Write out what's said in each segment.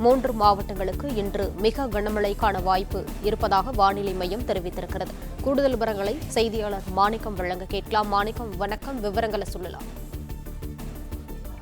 3 மாவட்டங்களுக்கு இன்று மிக கனமழைக்கான வாய்ப்பு இருப்பதாக வானிலை மையம் தெரிவித்திருக்கிறது. கூடுதல் விவரங்களை செய்தியாளர் மாணிக்கம் வழங்க கேட்கலாம். மாணிக்கம், வணக்கம். விவரங்களை சொல்லலாம்.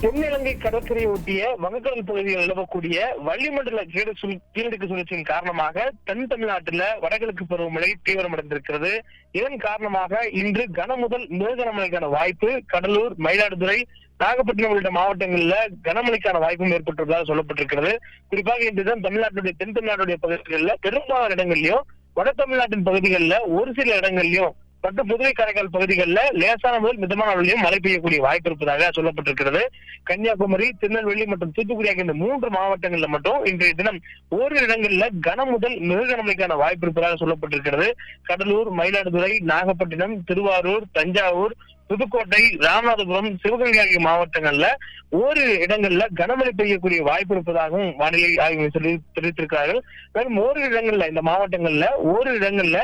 தென்னிலங்கை கடற்கரையை ஒட்டிய வங்கக்கடல் பகுதியில் நிலவக்கூடிய வளிமண்டல கீழடுக்கு சுழற்சியின் காரணமாக தென் தமிழ்நாட்டில் வடகிழக்கு பருவமழை தீவிரமடைந்திருக்கிறது. இதன் காரணமாக இன்று கனமுதல் மிக கனமழைக்கான வாய்ப்பு கடலூர், மயிலாடுதுறை, நாகப்பட்டினம் உள்ளிட்ட மாவட்டங்களில் கனமழைக்கான வாய்ப்பும் ஏற்பட்டுள்ளதாக சொல்லப்பட்டிருக்கிறது. குறிப்பாக இன்றுதான் தமிழ்நாட்டுடைய தென் தமிழ்நாட்டுடைய பகுதிகளில் பெரும்பாலான இடங்கள்லயும், வட தமிழ்நாட்டின் பகுதிகளில் ஒரு சில இடங்கள்லயும் மற்றும் புதுவை காரைக்கால் பகுதிகளில் லேசான முதல் மிதமான அளவிலும் மழை பெய்யக்கூடிய வாய்ப்பு இருப்பதாக சொல்லப்பட்டிருக்கிறது. கன்னியாகுமரி, திருநெல்வேலி மற்றும் தூத்துக்குடி ஆகிய இந்த 3 மாவட்டங்களில் மட்டும் இன்றைய தினம் ஓரிரு இடங்களில் கனமுதல் மிக கனமழைக்கான வாய்ப்பு இருப்பதாக சொல்லப்பட்டிருக்கிறது. கடலூர், மயிலாடுதுறை, நாகப்பட்டினம், திருவாரூர், தஞ்சாவூர், புதுக்கோட்டை, ராமநாதபுரம், சிவகங்கை ஆகிய மாவட்டங்கள்ல ஓரிரு இடங்கள்ல கனமழை பெய்யக்கூடிய வாய்ப்பு இருப்பதாகவும் வானிலை ஆய்வு தெரிவித்திருக்கிறார்கள். மேலும் ஓரிரு இடங்கள்ல இந்த மாவட்டங்கள்ல ஓரிரு இடங்கள்ல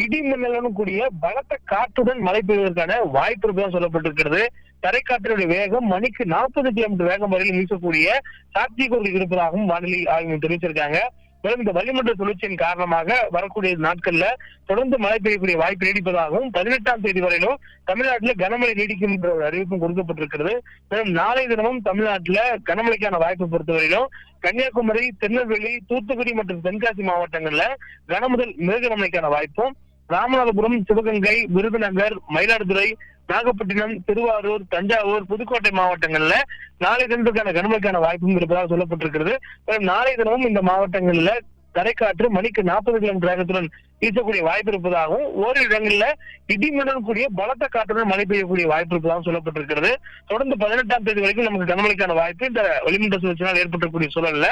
இடி மின்னலுடன் கூடிய பலத்த காற்றுடன் மழை பெய்வதற்கான வாய்ப்பு இருப்பதாக சொல்லப்பட்டிருக்கிறது. தரைக்காற்றினுடைய வேகம் மணிக்கு 40 கிலோமீட்டர் வேகம் வரையில் வீசக்கூடிய சாத்தியக்கூறுகள் இருப்பதாகவும் வானிலை ஆய்வு தெரிவிச்சிருக்காங்க. மேலும் இந்த வளிமண்டல சுழற்சியின் காரணமாக வரக்கூடிய நாட்கள்ல தொடர்ந்து மழை பெய்யக்கூடிய வாய்ப்பு நீடிப்பதாகவும் 18ஆம் தேதி வரையிலும் தமிழ்நாட்டில் கனமழை நீடிக்கும் என்ற ஒரு அறிவிப்பும் கொடுக்கப்பட்டிருக்கிறது. மேலும் நாளை தினமும் தமிழ்நாட்டில் கனமழைக்கான வாய்ப்பு பொறுத்தவரையிலும் கன்னியாகுமரி, திருநெல்வேலி, தூத்துக்குடி மற்றும் தென்காசி மாவட்டங்கள்ல கனமுதல் மிக கனமழைக்கான வாய்ப்பும், ராமநாதபுரம், சிவகங்கை, விருதுநகர், மயிலாடுதுறை, நாகப்பட்டினம், திருவாரூர், தஞ்சாவூர், புதுக்கோட்டை மாவட்டங்கள்ல நாளை தினத்துக்கான கனமழைக்கான வாய்ப்பும் இருப்பதாக சொல்லப்பட்டிருக்கிறது. நாளை தினமும் இந்த மாவட்டங்கள்ல தரைக்காற்று மணிக்கு 40 கிலோமீட்டர் வேகத்துடன் வீசக்கூடிய வாய்ப்பு இருப்பதாகவும் ஓரிரு இடங்கள்ல இடிமுடன் கூடிய பலத்த காற்றுடன் மழை பெய்யக்கூடிய வாய்ப்பு இருப்பதாகவும் சொல்லப்பட்டிருக்கிறது. தொடர்ந்து 18ஆம் தேதி வரைக்கும் நமக்கு கனமழைக்கான வாய்ப்பு இந்த வளிமண்டல சுழற்சியால் ஏற்பட்டக்கூடிய சூழல்ல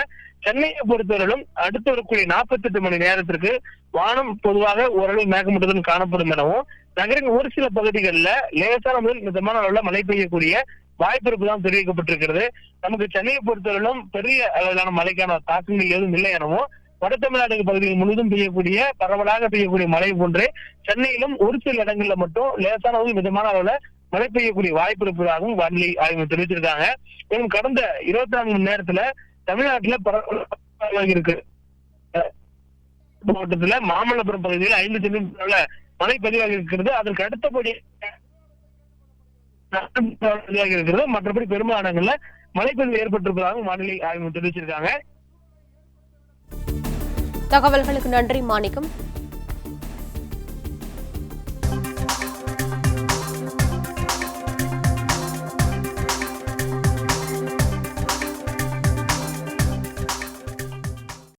சென்னையை பொறுத்தவரையிலும் அடுத்து வரக்கூடிய 48 மணி நேரத்திற்கு வானம் பொதுவாக ஓரளவு மேகமூட்டத்துடன் காணப்படும் எனவும், நகரின் ஒரு சில பகுதிகளில் லேசான முதல் மிதமான அளவுல மழை பெய்யக்கூடிய வாய்ப்பு இருப்பதாக தெரிவிக்கப்பட்டிருக்கிறது. நமக்கு சென்னையை பொறுத்தவரையிலும் பெரிய அளவிலான மழைக்கான தாக்கங்கள் எதுவும் இல்லை எனவும், வட தமிழ்நாடு பகுதிகள் முழுவதும் பெய்யக்கூடிய பரவலாக பெய்யக்கூடிய மழை போன்றே சென்னையிலும் ஒரு சில இடங்கள்ல மட்டும் லேசான மிதமான அளவுல மழை பெய்யக்கூடிய வாய்ப்பு இருப்பதாகவும் வானிலை ஆய்வு தெரிவிச்சிருக்காங்க. மேலும் கடந்த 24 மணி நேரத்துல தமிழ்நாட்டுல பரவலாக இருக்கு. மாவட்டத்துல மாமல்லபுரம் பகுதியில் 5 சென்டிமீட்டர் மழை பதிவாகி இருக்கிறது. அதற்கு அடுத்தபடி இருக்கிறது. மற்றபடி பெரும்பாலான இடங்கள்ல மழைப்பொழிவு ஏற்பட்டிருப்பதாகவும் வானிலை ஆய்வு தெரிவிச்சிருக்காங்க. தகவல்களுக்கு நன்றி மாணிக்கம்.